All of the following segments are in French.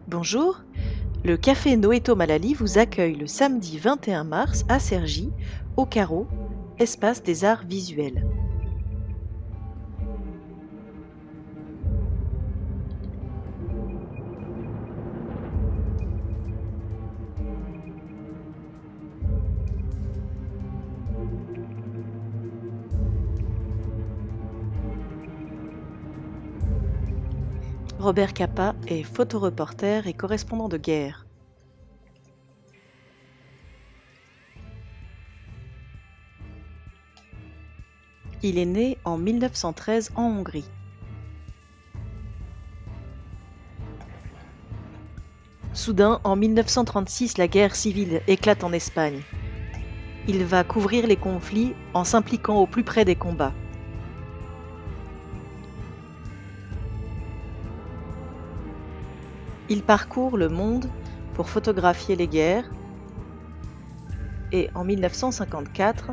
Bonjour, le café Noéto Malali vous accueille le samedi 21 mars à Cergy, au Carreau, espace des arts visuels. Robert Capa est photoreporter et correspondant de guerre. Il est né en 1913 en Hongrie. Soudain, en 1936, la guerre civile éclate en Espagne. Il va couvrir les conflits en s'impliquant au plus près des combats. Il parcourt le monde pour photographier les guerres et en 1954,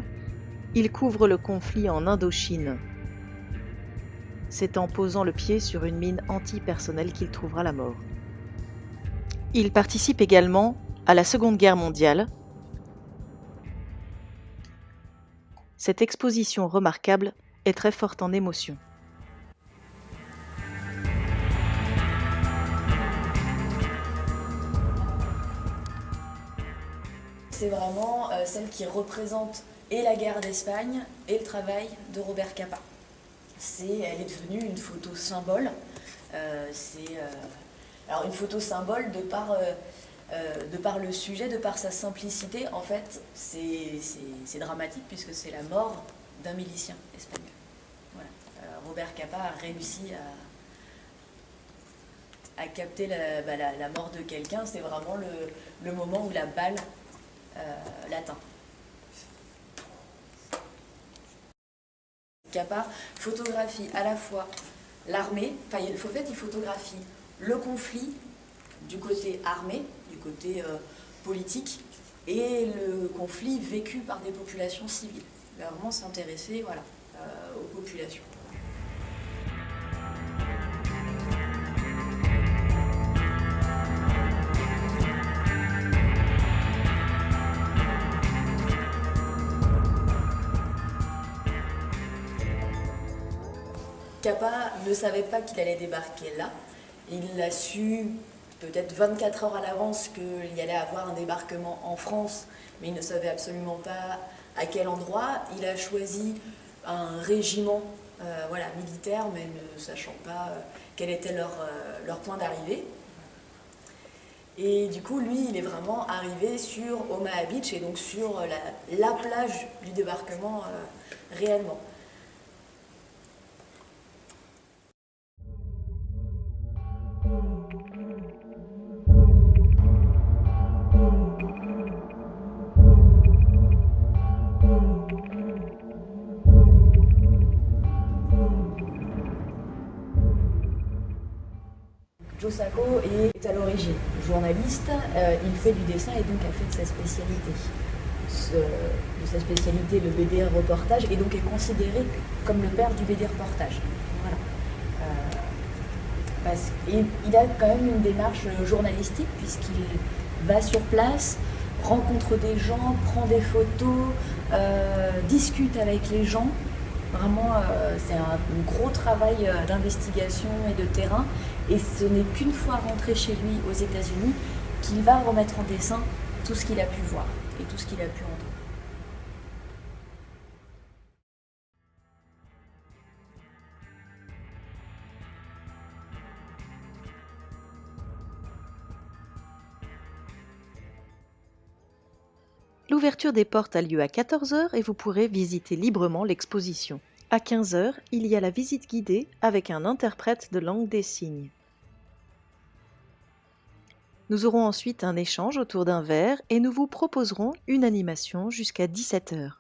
il couvre le conflit en Indochine. C'est en posant le pied sur une mine antipersonnelle qu'il trouvera la mort. Il participe également à la Seconde Guerre mondiale. Cette exposition remarquable est très forte en émotion. C'est vraiment celle qui représente et la guerre d'Espagne et le travail de Robert Capa. Elle est devenue une photo symbole. Alors une photo symbole de par le sujet, de par sa simplicité. En fait, c'est dramatique puisque c'est la mort d'un milicien espagnol. Voilà. Robert Capa a réussi à capter la mort de quelqu'un. C'est vraiment le moment où la balle l'atteint. Capa photographie à la fois l'armée, en fait il photographie le conflit du côté armé, du côté politique, et le conflit vécu par des populations civiles. Il va vraiment s'intéresser aux populations. Capa ne savait pas qu'il allait débarquer là. Il l'a su peut-être 24 heures à l'avance qu'il y allait avoir un débarquement en France, mais il ne savait absolument pas à quel endroit. Il a choisi un régiment militaire, mais ne sachant pas quel était leur point d'arrivée. Et du coup, lui, il est vraiment arrivé sur Omaha Beach, et donc sur la plage du débarquement réellement. Joe Sacco est à l'origine journaliste, il fait du dessin et donc a fait de sa spécialité. Le BD reportage, et donc est considéré comme le père du BD reportage. Voilà. Parce qu'il a quand même une démarche journalistique puisqu'il va sur place, rencontre des gens, prend des photos, discute avec les gens. Vraiment, c'est un gros travail d'investigation et de terrain. Et ce n'est qu'une fois rentré chez lui aux États-Unis qu'il va remettre en dessin tout ce qu'il a pu voir et tout ce qu'il a pu entendre. L'ouverture des portes a lieu à 14 h et vous pourrez visiter librement l'exposition. À 15 h, il y a la visite guidée avec un interprète de langue des signes. Nous aurons ensuite un échange autour d'un verre et nous vous proposerons une animation jusqu'à 17 h.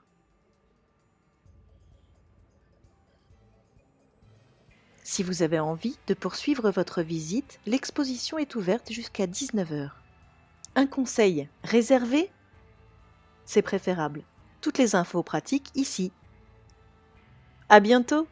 Si vous avez envie de poursuivre votre visite, l'exposition est ouverte jusqu'à 19 h. Un conseil réservé, c'est préférable. Toutes les infos pratiques ici. À bientôt!